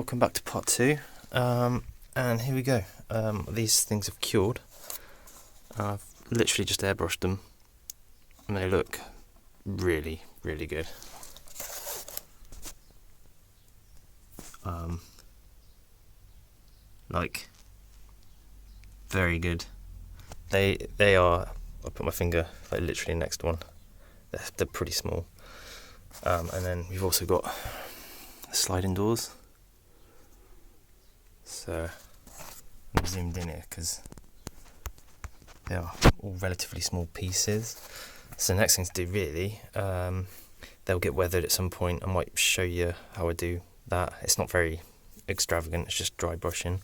welcome back to part 2, and here we go. These things have cured. I've literally just airbrushed them and they look really, really good. Like, very good. They are, I'll put my finger like literally next to one. They're pretty small. And then we've also got sliding doors. So I'm zoomed in here because they are all relatively small pieces. So the next thing to do really, they'll get weathered at some point. I might show you how I do that. It's not very extravagant, it's just dry brushing.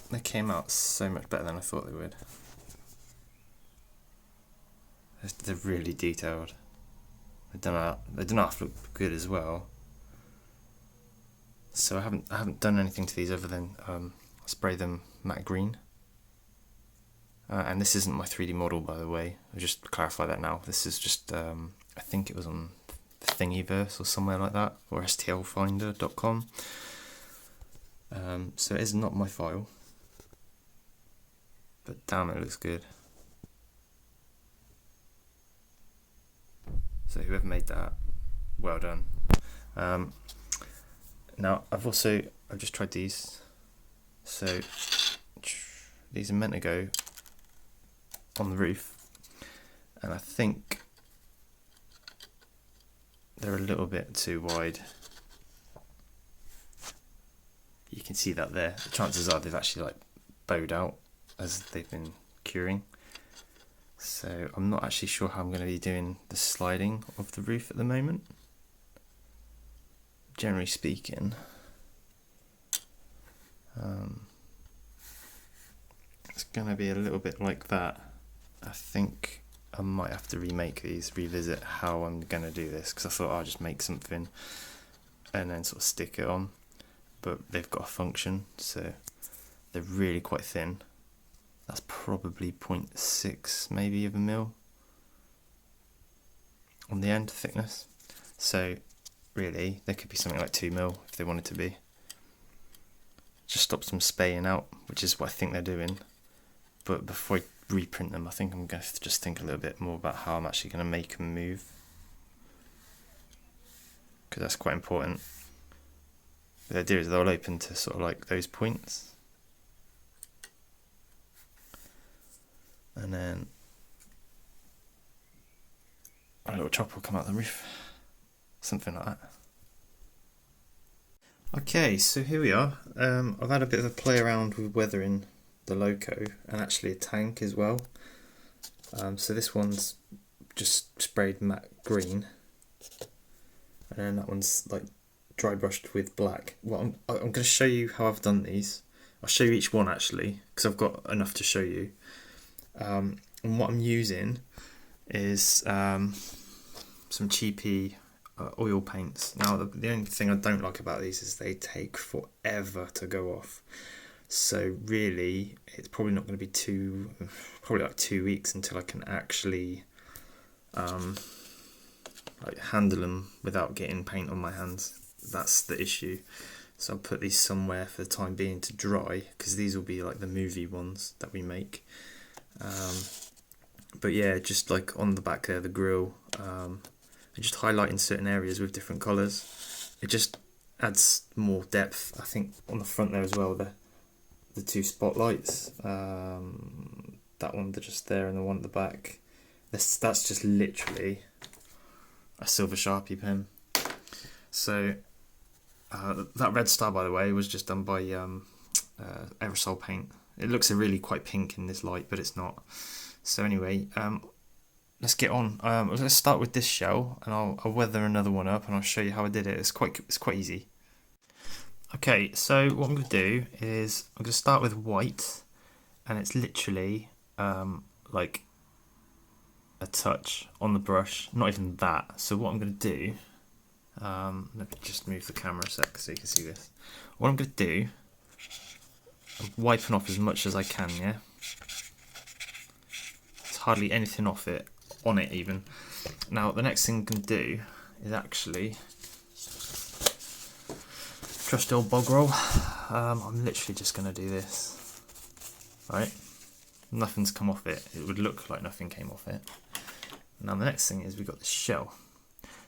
They came out so much better than I thought they would. They're really detailed. They don't have to look good as well. So I haven't done anything to these other than spray them matte green. And this isn't my 3D model, by the way. I'll just clarify that now. This is just I think it was on Thingiverse or somewhere like that, or stlfinder.com. So it is not my file, but damn, it looks good. So whoever made that, well done. Now I've just tried these. So these are meant to go on the roof, and I think they're a little bit too wide. You can see that there. The chances are they've actually like bowed out as they've been curing. So I'm not actually sure how I'm going to be doing the sliding of the roof at the moment. Generally speaking, it's going to be a little bit like that. I think I might have to revisit how I'm going to do this, because I thought I'll just make something and then sort of stick it on, but they've got a function, so they're really quite thin. That's probably 0.6 maybe of a mil on the end thickness. So really, they could be something like 2 mil if they wanted to be. Just stops them spaying out, which is what I think they're doing. But before I reprint them, I think I'm going to just think a little bit more about how I'm actually going to make them move, because that's quite important. The idea is they'll open to sort of like those points, and then a little chopper will come out the roof, something like that. Okay, so here we are. I've had a bit of a play around with weathering the loco and actually a tank as well. So this one's just sprayed matte green, and then that one's like dry brushed with black. Well, I'm going to show you how I've done these. I'll show you each one actually, because I've got enough to show you. And what I'm using is some cheapy oil paints. Now the only thing I don't like about these is they take forever to go off. So really, it's probably not going to be probably like 2 weeks until I can actually like handle them without getting paint on my hands. That's the issue. So I'll put these somewhere for the time being to dry, because these will be like the movie ones that we make. But yeah, just like on the back there, the grill, and just highlighting certain areas with different colours. It just adds more depth. I think on the front there as well, the 2 spotlights, that one just there and the one at the back, that's just literally a silver Sharpie pen. So that red star, by the way, was just done by aerosol paint. It looks really quite pink in this light, but it's not. So anyway, let's get on. Let's start with this shell, and I'll weather another one up and I'll show you how I did it. It's quite easy. Okay, so what I'm going to do is I'm going to start with white, and it's literally like a touch on the brush, not even that. So what I'm going to do, let me just move the camera a sec so you can see this. What I'm going to do, I'm wiping off as much as I can, yeah? There's hardly anything on it even. Now the next thing I'm going to do is actually Trusty old bog roll. I'm literally just going to do this. Right? Nothing's come off it. It would look like nothing came off it. Now the next thing is we've got this shell.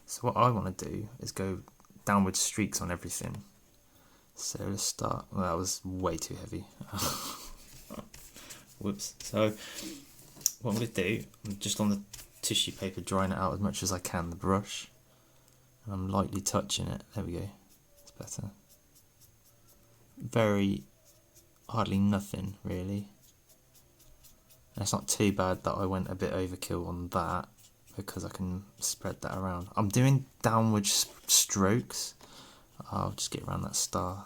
So what I want to do is go downward streaks on everything. So let's start. Well, that was way too heavy. Whoops. So what I'm going to do, I'm just on the tissue paper drying it out as much as I can, the brush. And I'm lightly touching it. There we go. It's better. Hardly nothing really. And it's not too bad that I went a bit overkill on that because I can spread that around. I'm doing downward strokes. I'll just get around that star.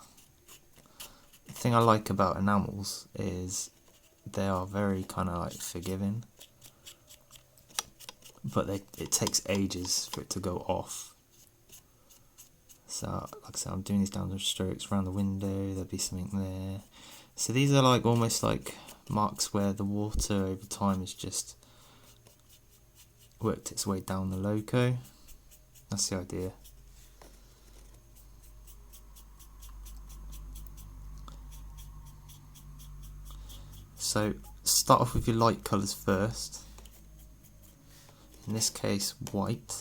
The thing I like about enamels is they are very kind of like forgiving, but it takes ages for it to go off. So like I said, I'm doing these downward strokes around the window. There'll be something there. So these are like almost like marks where the water over time has just worked its way down the loco. That's the idea. So start off with your light colours first. In this case, white.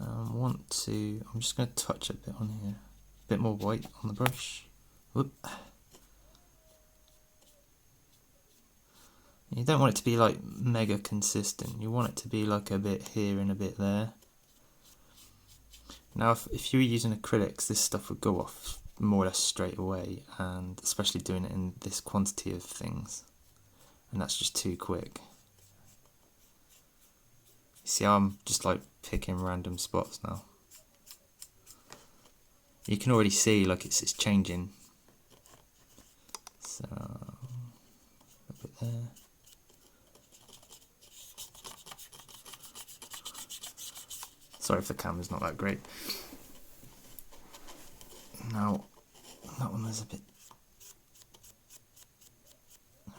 I'm just going to touch a bit on here. A bit more white on the brush. Whoop. You don't want it to be like mega consistent. You want it to be like a bit here and a bit there. Now if you were using acrylics, this stuff would go off more or less straight away, and especially doing it in this quantity of things, and that's just too quick. You see how I'm just like picking random spots now. You can already see like it's changing. So a bit there. Sorry if the camera's not that great. Now that one is a bit.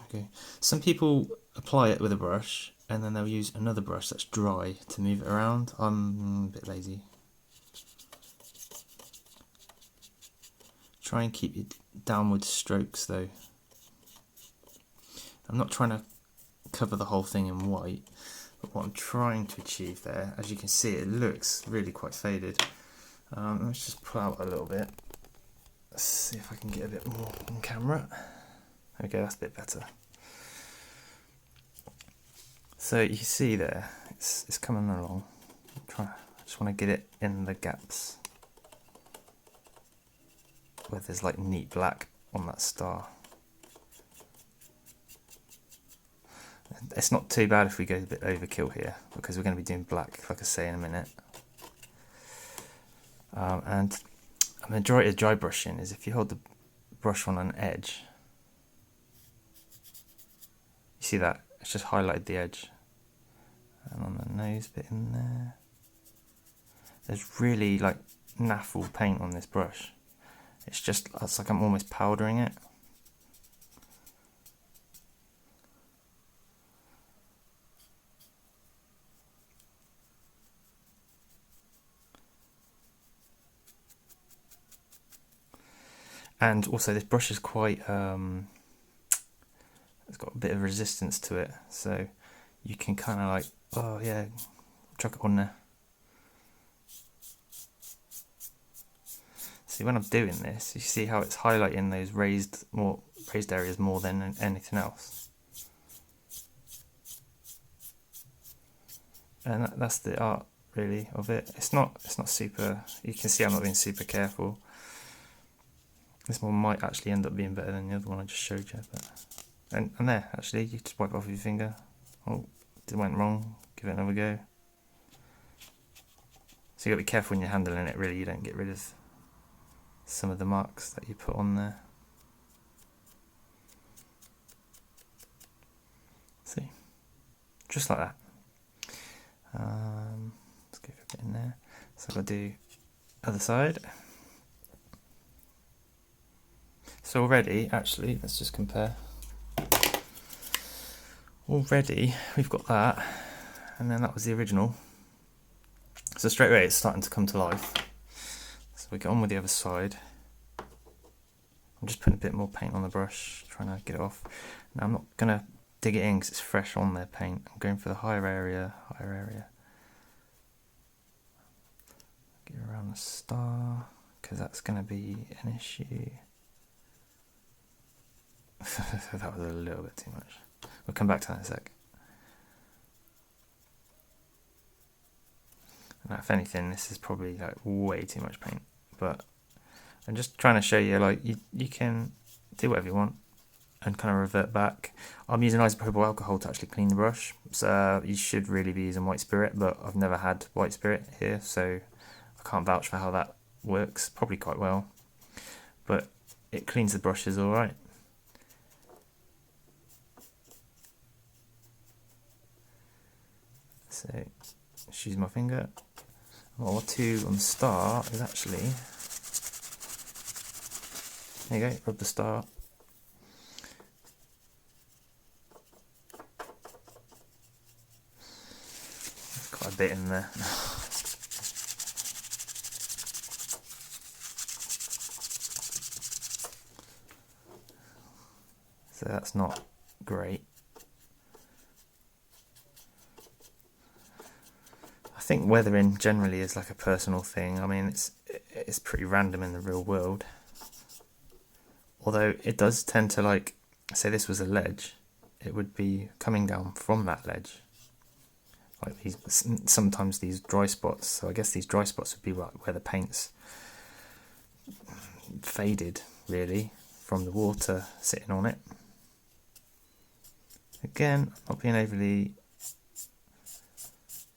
Okay. Some people apply it with a brush and then they'll use another brush that's dry to move it around. I'm a bit lazy. Try and keep your downward strokes though. I'm not trying to cover the whole thing in white, but what I'm trying to achieve there, as you can see, it looks really quite faded. Let's just pull out a little bit. Let's see if I can get a bit more on camera. Okay, that's a bit better. So you see there, it's coming along. I just want to get it in the gaps where there's like neat black on that star. It's not too bad if we go a bit overkill here, because we're going to be doing black, like I say, in a minute. And the majority of dry brushing is if you hold the brush on an edge. You see that? It's just highlighted the edge. And on the nose bit in there. There's really like naffle paint on this brush. It's like I'm almost powdering it. And also this brush is quite, it's got a bit of resistance to it, so you can kind of like, oh yeah, chuck it on there. See, when I'm doing this, you see how it's highlighting those raised areas more than anything else. And that's the art really of it. It's not super, you can see I'm not being super careful. This one might actually end up being better than the other one I just showed you. But and there, actually, you just wipe it off with your finger. Oh, it went wrong. Give it another go. So you got to be careful when you're handling it, really. You don't get rid of some of the marks that you put on there. See? Just like that. Let's go for a bit in there. So I've got to do other side. So already, actually, let's just compare. Already, we've got that, and then that was the original. So straight away, it's starting to come to life. So we get on with the other side. I'm just putting a bit more paint on the brush, trying to get it off. Now I'm not going to dig it in because it's fresh on their paint. I'm going for the higher area. Get around the star, because that's going to be an issue. That was a little bit too much. We'll come back to that in a sec. Now, if anything, this is probably like way too much paint, but I'm just trying to show you, like, you can do whatever you want and kind of revert back. I'm using isopropyl alcohol to actually clean the brush, so you should really be using white spirit, but I've never had white spirit here, so I can't vouch for how that works. Probably quite well, but it cleans the brushes all right. So just use my finger. What I'll do on the star is actually, there you go, rub the star. There's quite a bit in there. So that's not great. I think weathering generally is like a personal thing. I mean, it's pretty random in the real world. Although it does tend to, like, say this was a ledge, it would be coming down from that ledge. Like these, sometimes these dry spots. So I guess these dry spots would be like where the paint's faded, really, from the water sitting on it. Again, I'm not being overly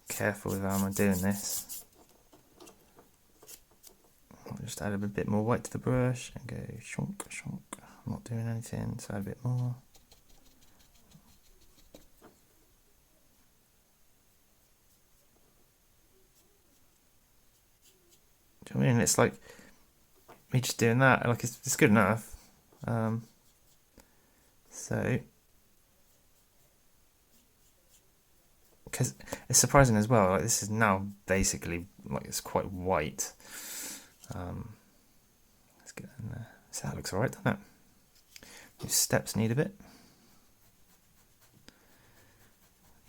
careful with how I'm doing this. I'll just add a bit more white to the brush and go shonk, shonk. I'm not doing anything, so add a bit more. Do you know what I mean? It's like me just doing that, like it's good enough. So, because it's surprising as well, like this is now basically, like, it's quite white. Let's get that in there. So that looks alright, doesn't it? These steps need a bit.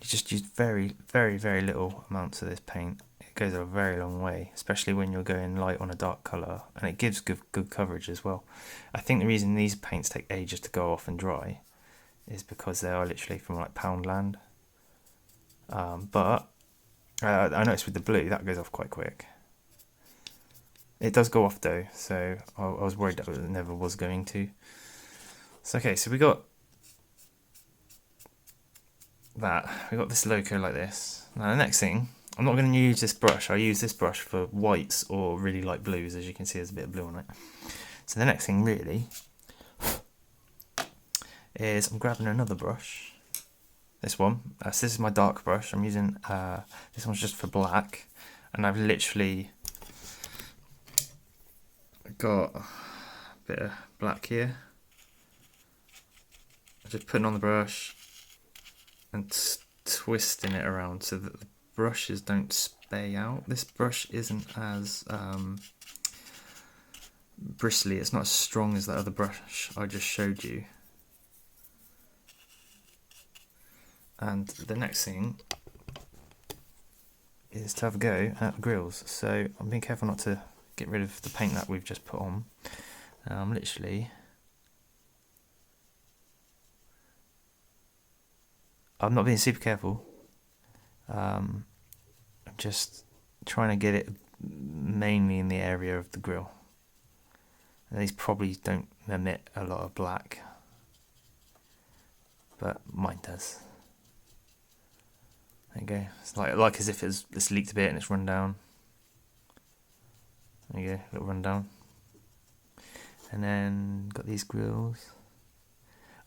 You just use very, very, very little amounts of this paint. It goes a very long way, especially when you're going light on a dark colour, and it gives good coverage as well. I think the reason these paints take ages to go off and dry is because they are literally from like Poundland. But I noticed with the blue that goes off quite quick. It does go off though, so I was worried that it never was going to. So okay, so we got that. We got this logo like this. Now the next thing, I'm not going to use this brush. I use this brush for whites or really light blues. As you can see, there's a bit of blue on it. So the next thing really is I'm grabbing another brush. This one. So this is my dark brush. I'm using this one's just for black, and I've literally got a bit of black here. I'm just putting on the brush and twisting it around so that the brushes don't spay out. This brush isn't as bristly, it's not as strong as that other brush I just showed you. And the next thing is to have a go at the grills. So I'm being careful not to get rid of the paint that we've just put on. Literally, I'm not being super careful. I'm just trying to get it mainly in the area of the grill. And these probably don't emit a lot of black, but mine does. There you go. It's like as if it's leaked a bit and it's run down. There you go, little run down. And then got these grills.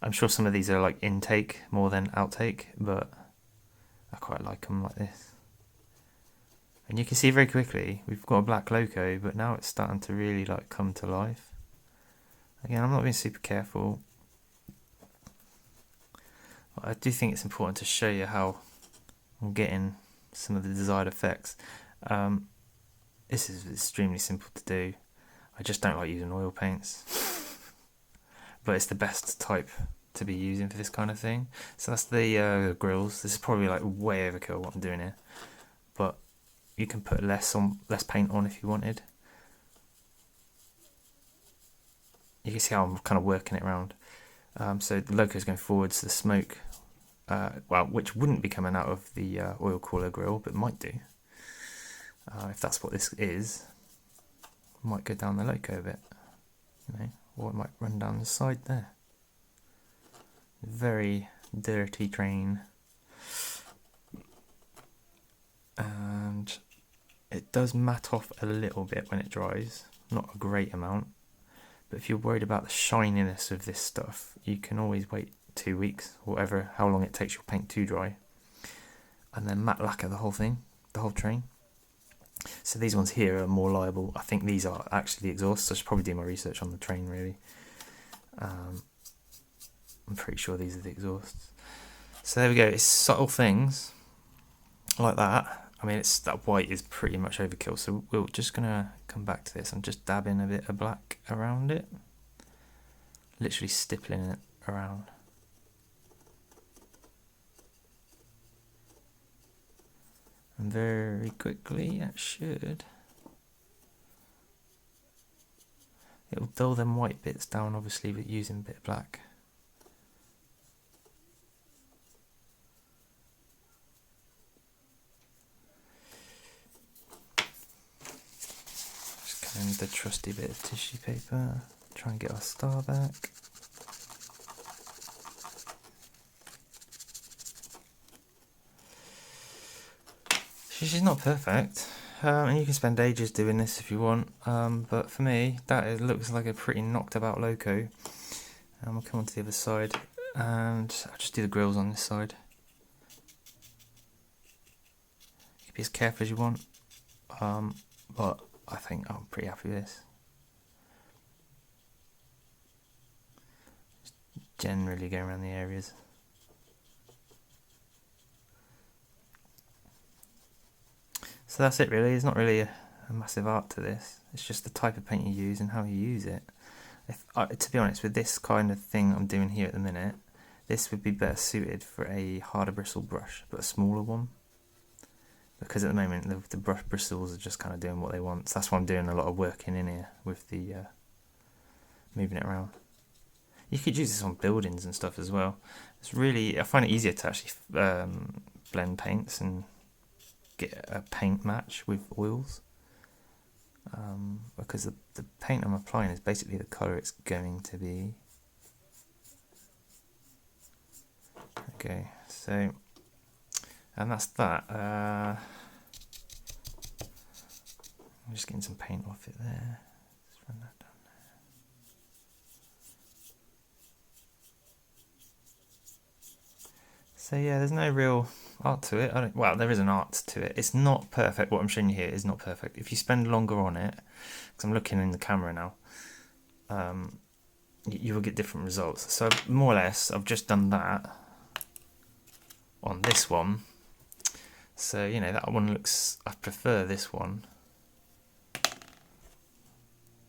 I'm sure some of these are like intake more than outtake, but I quite like them like this. And you can see very quickly we've got a black logo, but now it's starting to really like come to life. Again, I'm not being super careful. But I do think it's important to show you how I'm getting some of the desired effects. This is extremely simple to do. I just don't like using oil paints. But it's the best type to be using for this kind of thing. So that's the grills. This is probably like way overkill what I'm doing here. But you can put less paint on if you wanted. You can see how I'm kind of working it around. So the loco's going forwards, the smoke, which wouldn't be coming out of the oil cooler grill, but might do. If that's what this is, might go down the loco a bit, or it might run down the side there. Very dirty train. And it does matte off a little bit when it dries, not a great amount. But if you're worried about the shininess of this stuff, you can always wait 2 weeks, whatever, how long it takes your paint to dry, and then matte lacquer the whole thing, the whole train. So these ones here are more liable. I think these are actually the exhausts. I should probably do my research on the train, really. I'm pretty sure these are the exhausts. So there we go. It's subtle things like that. I mean, that white is pretty much overkill. So we're just gonna come back to this. I'm just dabbing a bit of black around it, literally stippling it around. And very quickly, it should. It'll dull them white bits down, obviously, with using a bit of black. Just going with the trusty bit of tissue paper, try and get our star back. She's not perfect, and you can spend ages doing this if you want, but for me, it looks like a pretty knocked about loco. We'll come on to the other side, and I'll just do the grills on this side. You can be as careful as you want, but I think I'm pretty happy with this. Just generally going around the areas. So that's it really. There's not really a massive art to this. It's just the type of paint you use and how you use it. To be honest, with this kind of thing I'm doing here at the minute, this would be better suited for a harder bristle brush, but a smaller one. Because at the moment the brush bristles are just kind of doing what they want. So that's why I'm doing a lot of working in here with the moving it around. You could use this on buildings and stuff as well. I find it easier to actually blend paints and get a paint match with oils, because the paint I'm applying is basically the colour it's going to be. Okay, so, and that's that. I'm just getting some paint off it there. Let's run that down there. So yeah, there's no real art to it. Well, there is an art to it. It's not perfect. What I'm showing you here is not perfect. If you spend longer on it, because I'm looking in the camera now, you will get different results. So more or less, I've just done that on this one. So that one looks. I prefer this one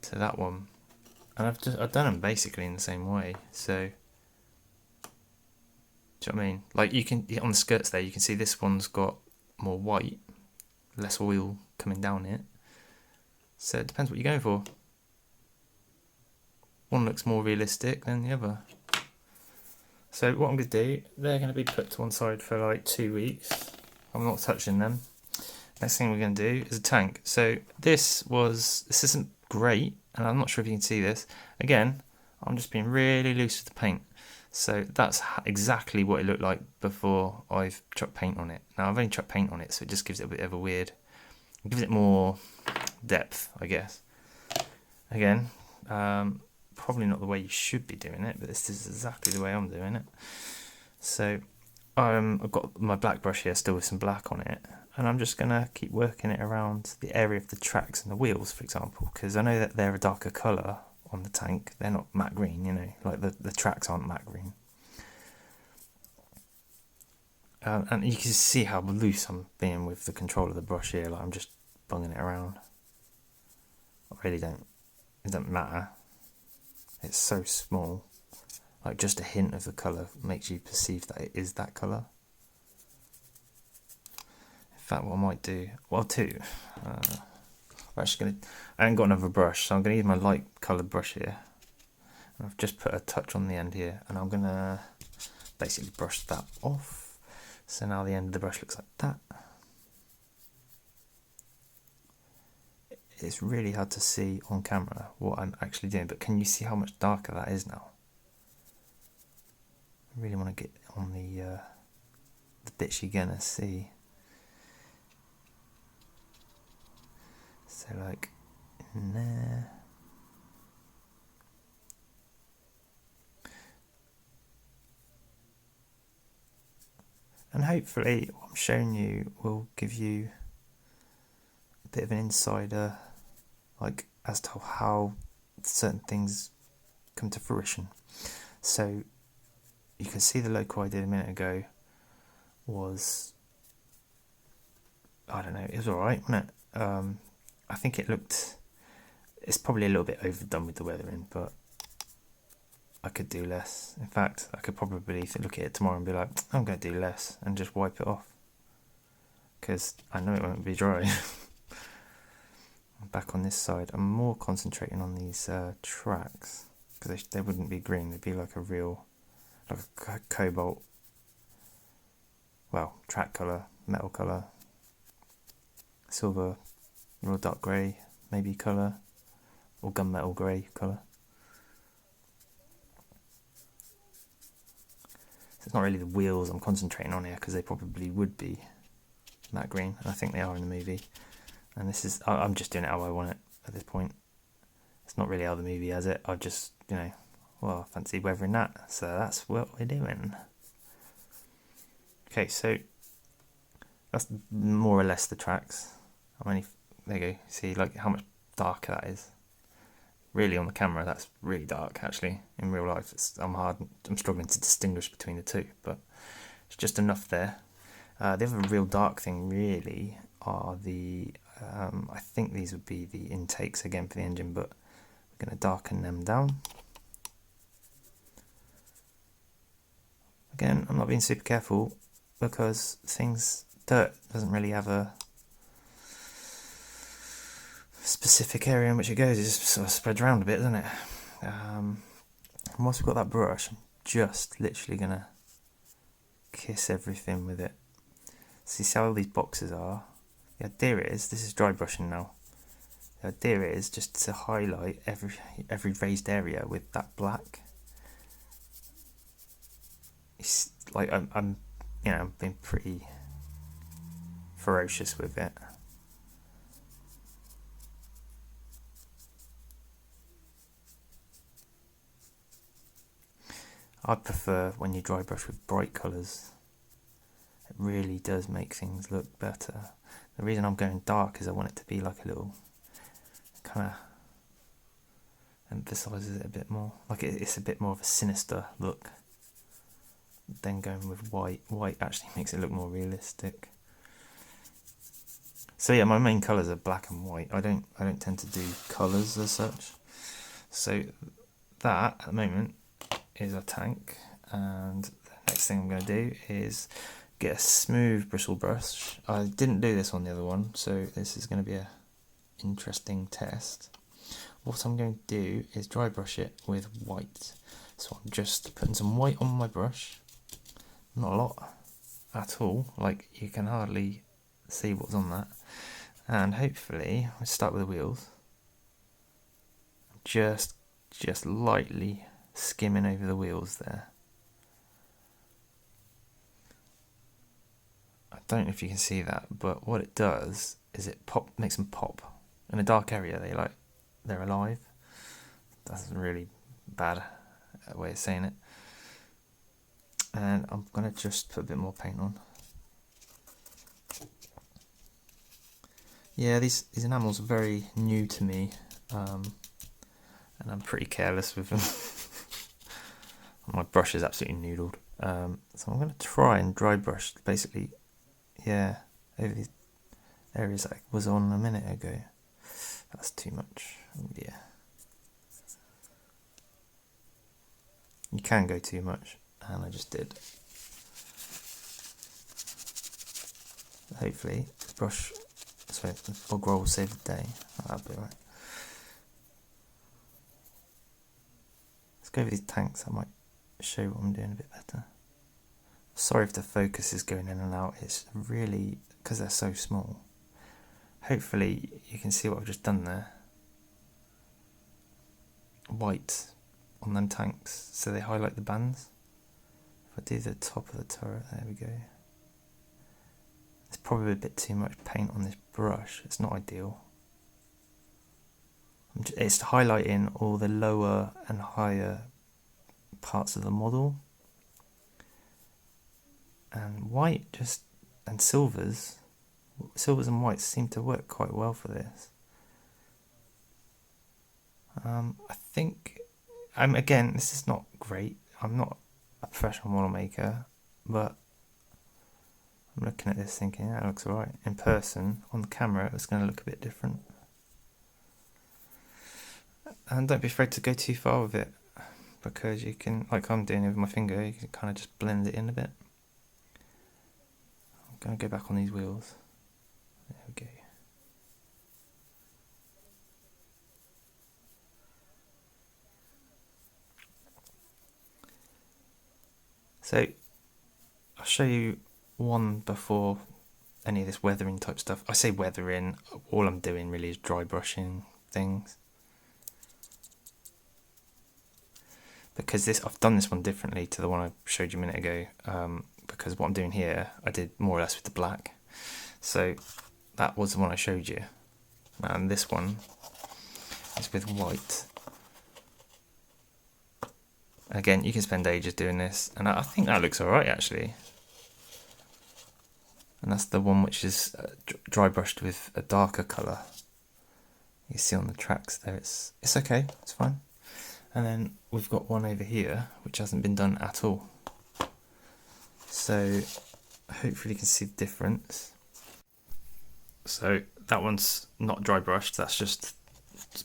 to that one, and I've done them basically in the same way. So. Do you know what I mean? Like you can, on the skirts there, you can see this one's got more white, less oil coming down it. So it depends what you're going for. One looks more realistic than the other. So what I'm going to do, they're going to be put to one side for like 2 weeks. I'm not touching them. Next thing we're going to do is a tank. So this isn't great, and I'm not sure if you can see this. Again, I'm just being really loose with the paint. So that's exactly what it looked like before I've chucked paint on it. Now I've only chucked paint on it, so it just gives it a bit of a weird, it gives it more depth, I guess. Again, probably not the way you should be doing it, but this is exactly the way I'm doing it. So I've got my black brush here still with some black on it, and I'm just going to keep working it around the area of the tracks and the wheels, for example, because I know that they're a darker colour on the tank. They're not matte green, like the tracks aren't matte green. And you can see how loose I'm being with the control of the brush here. Like I'm just bunging it around. I really don't it doesn't matter. It's so small. Like just a hint of the colour makes you perceive that it is that colour. In fact, what I might do, well, two. I'm actually gonna. I haven't got another brush, so I'm gonna use my light coloured brush here. And I've just put a touch on the end here, and I'm gonna basically brush that off. So now the end of the brush looks like that. It's really hard to see on camera what I'm actually doing, but can you see how much darker that is now? I really want to get on the bits you're gonna see. So like in there. And hopefully what I'm showing you will give you a bit of an insider, like as to how certain things come to fruition. So you can see the logo I did a minute ago was, I don't know, it was alright, wasn't it? I think it's probably a little bit overdone with the weathering, but I could do less. In fact, I could probably look at it tomorrow and be like, I'm going to do less and just wipe it off. Because I know it won't be dry. Back on this side, I'm more concentrating on these tracks. Because they wouldn't be green, they'd be like a real, like a cobalt, well, track colour, metal colour, silver, real dark grey, maybe colour, or gunmetal grey colour. It's not really the wheels I'm concentrating on here because they probably would be matte green, and I think they are in the movie. And this is, I'm just doing it how I want it at this point. It's not really how the movie has it. I've just, well, I fancy weathering that, so that's what we're doing. Okay, so that's more or less the tracks. There you go. See, like how much darker that is. Really, on the camera, that's really dark. Actually, in real life, I'm struggling to distinguish between the two, but it's just enough there. The other real dark thing, really, are the. I think these would be the intakes again for the engine, but we're going to darken them down. Again, I'm not being super careful because dirt doesn't really have a specific area in which it goes. It just sort of spreads around a bit, doesn't it? And once we've got that brush, I'm just literally going to kiss everything with it. See how all these boxes are? The idea is, this is dry brushing now. The idea is just to highlight every raised area with that black. It's like I'm being pretty ferocious with it. I prefer when you dry brush with bright colours. It really does make things look better. The reason I'm going dark is I want it to be like a little, kind of emphasises it a bit more. Like it's a bit more of a sinister look. Then going with white. White actually makes it look more realistic. So yeah, my main colours are black and white. I don't tend to do colours as such. So that at the moment is a tank, and the next thing I'm going to do is get a smooth bristle brush. I didn't do this on the other one, so this is going to be a interesting test. What I'm going to do is dry brush it with white. So I'm just putting some white on my brush. Not a lot at all, like you can hardly see what's on that. And hopefully, let's start with the wheels. Just lightly skimming over the wheels there. I don't know if you can see that, but what it does is it makes them pop. In a dark area, they're alive. That's a really bad way of saying it. And I'm going to just put a bit more paint on. Yeah, these enamels are very new to me, and I'm pretty careless with them. My brush is absolutely noodled. So I'm going to try and dry brush, basically, over these areas that I was on a minute ago. That's too much. Oh, yeah. can go too much, and I just did. Hopefully the brush, sorry, the bog roll will save the day. That'll be right. Let's go over these tanks, that might show what I'm doing a bit better. Sorry if the focus is going in and out, it's really, because they're so small. Hopefully you can see what I've just done there. White on them tanks, so they highlight the bands. If I do the top of the turret, there we go. It's probably a bit too much paint on this brush, it's not ideal. It's highlighting all the lower and higher parts of the model. And white and silvers and whites seem to work quite well for this. I think, again, this is not great. I'm not a professional model maker, but I'm looking at this thinking, yeah, that looks alright. In person, on the camera, it's going to look a bit different. And don't be afraid to go too far with it, because you can, like I'm doing with my finger, you can kind of just blend it in a bit. I'm going to go back on these wheels. There we go. So I'll show you one before any of this weathering type stuff. I say weathering, all I'm doing really is dry brushing things. Because I've done this one differently to the one I showed you a minute ago, because what I'm doing here, I did more or less with the black. So that was the one I showed you. And this one is with white. Again, you can spend ages doing this, and I think that looks alright actually. And that's the one which is dry brushed with a darker colour. You see on the tracks there, it's okay, it's fine. And then we've got one over here which hasn't been done at all. So hopefully you can see the difference. So that one's not dry brushed, that's just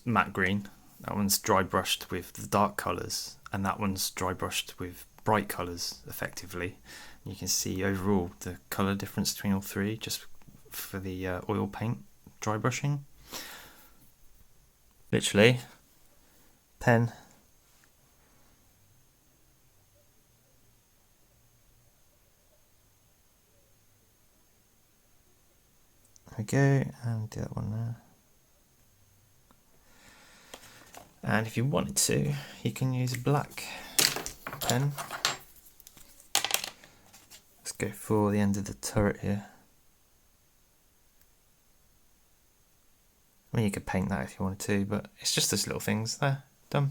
matte green. That one's dry brushed with the dark colours, and that one's dry brushed with bright colours effectively. You can see overall the colour difference between all three just for the oil paint dry brushing. Literally, pen, there we go, and do that one there. And if you wanted to, you can use a black pen. Let's go for the end of the turret here. I mean, you could paint that if you wanted to, but it's just those little things there. Done.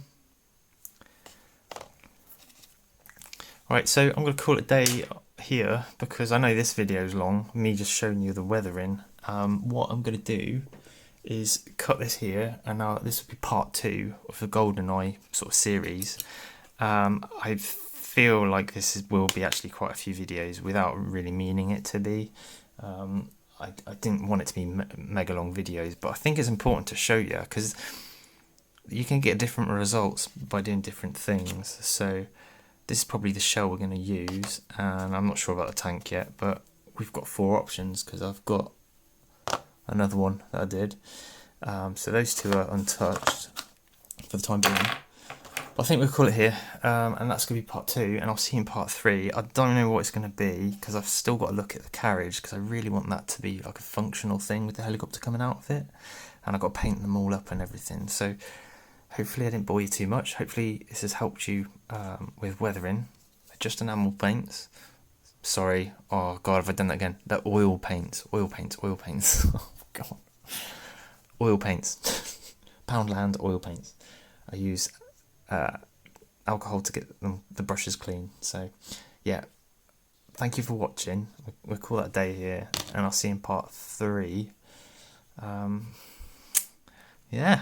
Right, so I'm going to call it a day here because I know this video is long, me just showing you the weathering. What I'm going to do is cut this here, and this will be part 2 of the Goldeneye sort of series. I feel like will be actually quite a few videos without really meaning it to be. I didn't want it to be mega long videos, but I think it's important to show you because you can get different results by doing different things. So this is probably the shell we're going to use, and I'm not sure about the tank yet, but we've got 4 options because I've got another one that I did. So those 2 are untouched for the time being. But I think we'll call it here, and that's going to be part 2, and I'll see you in part 3. I don't know what it's going to be because I've still got to look at the carriage because I really want that to be like a functional thing with the helicopter coming out of it, and I've got to paint them all up and everything. So hopefully I didn't bore you too much. Hopefully this has helped you with weathering. Just enamel paints. Sorry, oh god, have I done that again? The oil paints. Oh god. Oil paints. Poundland oil paints. I use alcohol to get the brushes clean. So yeah, thank you for watching. We'll call that a day here, and I'll see you in part 3. Yeah.